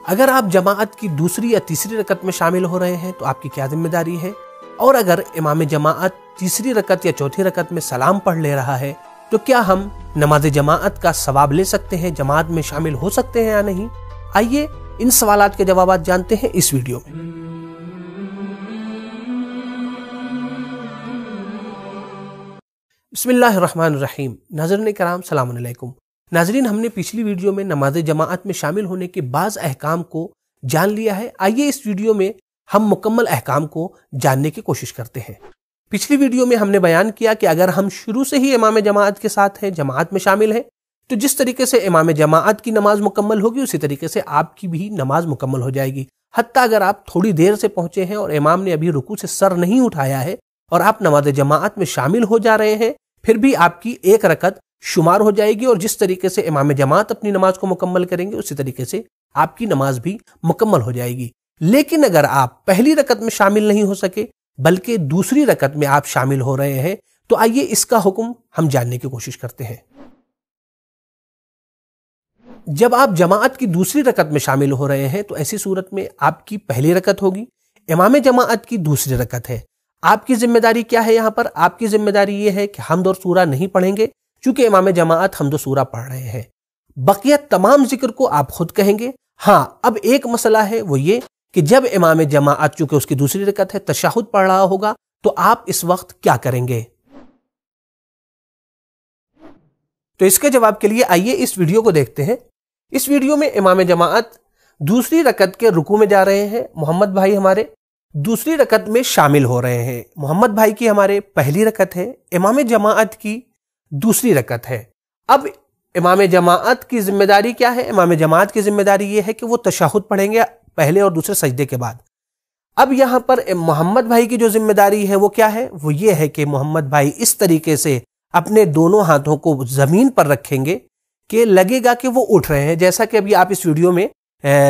अगर आप जमाअत की दूसरी या तीसरी रकत में शामिल हो रहे हैं तो आपकी क्या जिम्मेदारी है, और अगर इमाम जमाअत तीसरी रकत या चौथी रकत में सलाम पढ़ ले रहा है तो क्या हम नमाज जमाअत का सवाब ले सकते हैं, जमाअत में शामिल हो सकते हैं या नहीं। आइए इन सवालात के जवाब जानते हैं इस वीडियो में। बिस्मिल्लाहिर्रहमानिर्रहीम। नाज़रीन कराम सलाम अलैकुम। नाज़रीन, हमने पिछली वीडियो में नमाज जमाअत में शामिल होने के बाज़ अहकाम को जान लिया है। आइए इस वीडियो में हम मुकम्मल अहकाम को जानने की कोशिश करते हैं। पिछली वीडियो में हमने बयान किया कि अगर हम शुरू से ही इमाम जमाअत के साथ हैं, जमाअत में शामिल हैं, तो जिस तरीके से इमाम जमाअत की नमाज मुकम्मल होगी उसी तरीके से आपकी भी नमाज मुकम्मल हो जाएगी। हत्ता अगर आप थोड़ी देर से पहुंचे हैं और इमाम ने अभी रुकू से सर नहीं उठाया है और आप नमाज जमाअत में शामिल हो जा रहे हैं, फिर भी आपकी एक रकत शुमार हो जाएगी और जिस तरीके से इमाम जमाअत अपनी नमाज को मुकम्मल करेंगे उसी तरीके से आपकी नमाज भी मुकम्मल हो जाएगी। लेकिन अगर आप पहली रकत में शामिल नहीं हो सके बल्कि दूसरी रकत में आप शामिल हो रहे हैं तो आइए इसका हुक्म हम जानने की कोशिश करते हैं। जब आप जमाअत की दूसरी रकत में शामिल हो रहे हैं तो ऐसी सूरत में आपकी पहली रकत होगी, इमाम जमाअत की दूसरी रकत है। आपकी जिम्मेदारी क्या है? यहाँ पर आपकी जिम्मेदारी ये है कि हम्द और सूरा नहीं पढ़ेंगे, चूंकि इमाम जमाअत हम्द और सूरा पढ़ रहे हैं। बकिया तमाम जिक्र को आप खुद कहेंगे। हाँ, अब एक मसला है, वो ये कि जब इमाम जमाअत चूंकि उसकी दूसरी रकत है तशहुद पढ़ रहा होगा तो आप इस वक्त क्या करेंगे? तो इसके जवाब के लिए आइए इस वीडियो को देखते हैं। इस वीडियो में इमाम जमाअत दूसरी रकत के रुकू में जा रहे हैं। मोहम्मद भाई हमारे दूसरी रकत में शामिल हो रहे हैं। मोहम्मद भाई की हमारे पहली रकत है, इमाम जमाअत की दूसरी रकत है। अब इमाम जमाअत की जिम्मेदारी क्या है? इमाम जमाअत की जिम्मेदारी यह है कि वो तशहुद पढ़ेंगे पहले और दूसरे सजदे के बाद। अब यहां पर मोहम्मद भाई की जो जिम्मेदारी है वो क्या है? वो ये है कि मोहम्मद भाई इस तरीके से अपने दोनों हाथों को जमीन पर रखेंगे कि लगेगा कि वो उठ रहे हैं, जैसा कि अभी आप इस वीडियो में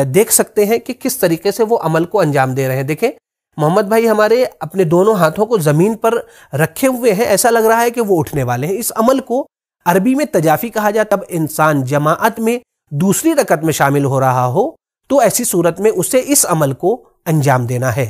देख सकते हैं कि किस तरीके से वो अमल को अंजाम दे रहे हैं। देखें, मोहम्मद भाई हमारे अपने दोनों हाथों को जमीन पर रखे हुए हैं, ऐसा लग रहा है कि वो उठने वाले हैं। इस अमल को अरबी में तजाफी कहा जाता है। तब इंसान जमाअत में दूसरी रकत में शामिल हो रहा हो तो ऐसी सूरत में उसे इस अमल को अंजाम देना है।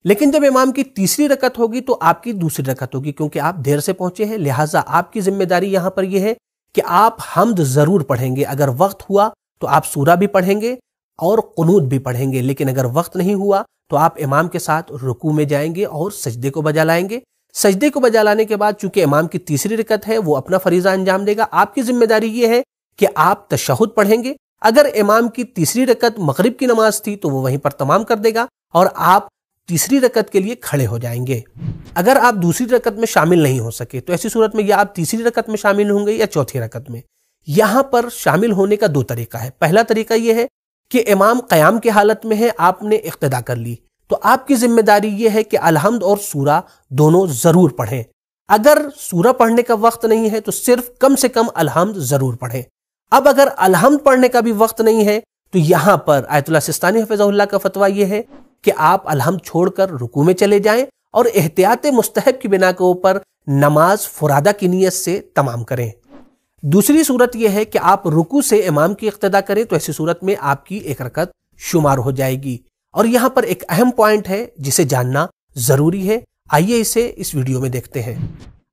लेकिन जब इमाम की तीसरी रकत होगी तो आपकी दूसरी रकत होगी, क्योंकि आप देर से पहुंचे हैं, लिहाजा आपकी जिम्मेदारी यहां पर यह है कि आप हम्द जरूर पढ़ेंगे। अगर वक्त हुआ तो आप सूरा भी पढ़ेंगे और कुनूत भी पढ़ेंगे, लेकिन अगर वक्त नहीं हुआ तो आप इमाम के साथ रुकू में जाएंगे और सजदे को बजा लाएंगे। सजदे को बजा लाने के बाद चूंकि इमाम की तीसरी रकत है वो अपना फरीजा अंजाम देगा। आपकी जिम्मेदारी ये है कि आप तशहुद पढ़ेंगे। अगर इमाम की तीसरी रकत मगरिब की नमाज थी तो वो वहीं पर तमाम कर देगा और आप तीसरी रकत के लिए खड़े हो जाएंगे। अगर आप दूसरी रकत में शामिल नहीं हो सके तो ऐसी सूरत में या आप तीसरी रकत में शामिल होंगे या चौथी रकत में। यहां पर शामिल होने का दो तरीका है। पहला तरीका यह है कि इमाम क़याम की हालत में है, आपने इक्तिदा कर ली, तो आपकी जिम्मेदारी यह है कि अलहम्द और सूरा दोनों जरूर पढ़ें। अगर सूरा पढ़ने का वक्त नहीं है तो सिर्फ कम से कम अलहम्द जरूर पढ़ें। अब अगर अलहम्द पढ़ने का भी वक्त नहीं है तो यहां पर आयतुल्लाह सिस्तानी हफिज़हुल्लाह का फतवा यह है कि आप अलहम्द छोड़कर रुकू में चले जाएं और एहतियात मुस्तहब की बिना के ऊपर नमाज फुरादा की नीयत से तमाम करें। दूसरी सूरत यह है कि आप रुकू से इमाम की इक्तिदा करें, तो ऐसी सूरत में आपकी एक रकत शुमार हो जाएगी। और यहां पर एक अहम पॉइंट है जिसे जानना जरूरी है। आइए इसे इस वीडियो में देखते हैं।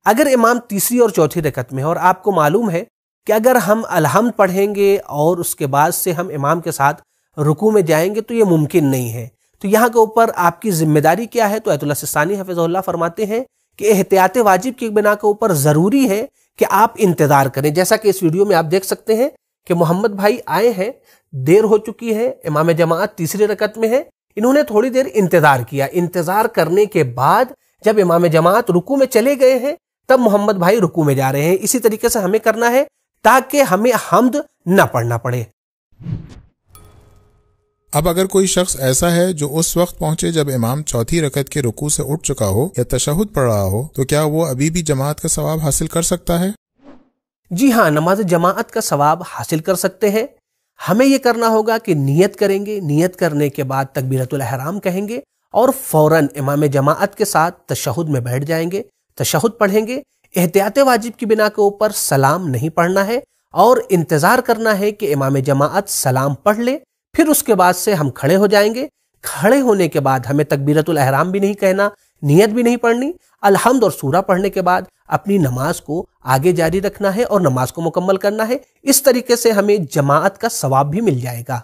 अगर इमाम तीसरी और चौथी रकत में है और आपको मालूम है कि अगर हम अलहम्द पढ़ेंगे और उसके बाद से हम इमाम के साथ रुकू में जाएंगे तो ये मुमकिन नहीं है, तो यहाँ के ऊपर आपकी जिम्मेदारी क्या है? तो आयतुल्लाह सिस्तानी हफिज़हुल्लाह फरमाते हैं कि एहतियात वाजिब की बिना के ऊपर जरूरी है कि आप इंतजार करें। जैसा कि इस वीडियो में आप देख सकते हैं कि मोहम्मद भाई आए हैं, देर हो चुकी है, इमाम जमाअत तीसरी रकत में है, इन्होंने थोड़ी देर इंतजार किया। इंतजार करने के बाद जब इमाम जमाअत रुकू में चले गए हैं तब मोहम्मद भाई रुकू में जा रहे हैं। इसी तरीके से हमें करना है ताकि हमें हम्द न पढ़ना पड़े। अब अगर कोई शख्स ऐसा है जो उस वक्त पहुंचे जब इमाम चौथी रकत के रुकू से उठ चुका हो या तशहुद पढ़ रहा हो, तो क्या वो अभी भी जमाअत का सवाब हासिल कर सकता है? जी हाँ, नमाज जमाअत का सवाब हासिल कर सकते हैं। हमें यह करना होगा कि नियत करेंगे, नियत करने के बाद तकबीरतुल इहराम कहेंगे और फौरन इमाम जमाअत के साथ तशहुद में बैठ जाएंगे, तशहुद पढ़ेंगे। एहतियात वाजिब की बिना के ऊपर सलाम नहीं पढ़ना है और इंतजार करना है कि इमाम जमाअत सलाम पढ़ ले, फिर उसके बाद से हम खड़े हो जाएंगे। खड़े होने के बाद हमें तकबीरतुल एहराम भी नहीं कहना, नियत भी नहीं पढ़नी। अलहम्द और सूरा पढ़ने के बाद अपनी नमाज को आगे जारी रखना है और नमाज को मुकम्मल करना है। इस तरीके से हमें जमाअत का सवाब भी मिल जाएगा।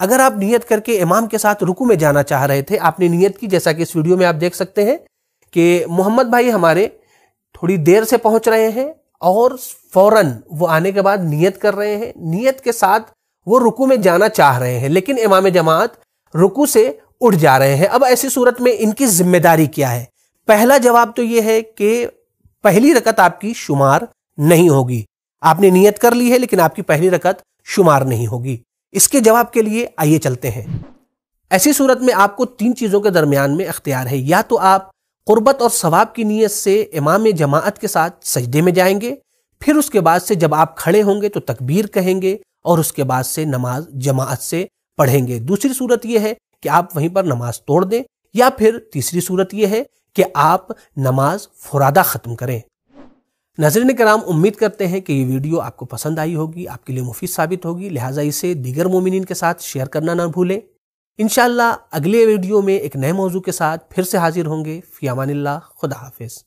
अगर आप नियत करके इमाम के साथ रुकू में जाना चाह रहे थे, आपने नियत की, जैसा कि इस वीडियो में आप देख सकते हैं कि मोहम्मद भाई हमारे थोड़ी देर से पहुंच रहे हैं और फौरन वो आने के बाद नियत कर रहे हैं। नियत के साथ वो रुकू में जाना चाह रहे हैं, लेकिन इमाम जमात रुकू से उठ जा रहे हैं। अब ऐसी सूरत में इनकी जिम्मेदारी क्या है? पहला जवाब तो ये है कि पहली रकत आपकी शुमार नहीं होगी। आपने नियत कर ली है लेकिन आपकी पहली रकत शुमार नहीं होगी। इसके जवाब के लिए आइए चलते हैं। ऐसी सूरत में आपको 3 चीजों के दरमियान में इख्तियार है। या तो आप कुर्बत और सवाब की नीयत से इमाम जमाअत के साथ सजदे में जाएंगे, फिर उसके बाद से जब आप खड़े होंगे तो तकबीर कहेंगे और उसके बाद से नमाज जमाअत से पढ़ेंगे। दूसरी सूरत यह है कि आप वहीं पर नमाज तोड़ दें, या फिर तीसरी सूरत यह है कि आप नमाज फुरादा खत्म करें। नाज़रीन किराम, उम्मीद करते हैं कि ये वीडियो आपको पसंद आई होगी, आपके लिए मुफीद साबित होगी। लिहाजा इसे दीगर मोमिनीन के साथ शेयर करना ना भूलें। इंशाअल्लाह अगले वीडियो में एक नए मौजू के साथ फिर से हाजिर होंगे। फ़ी अमानिल्लाह, खुदा हाफिज़।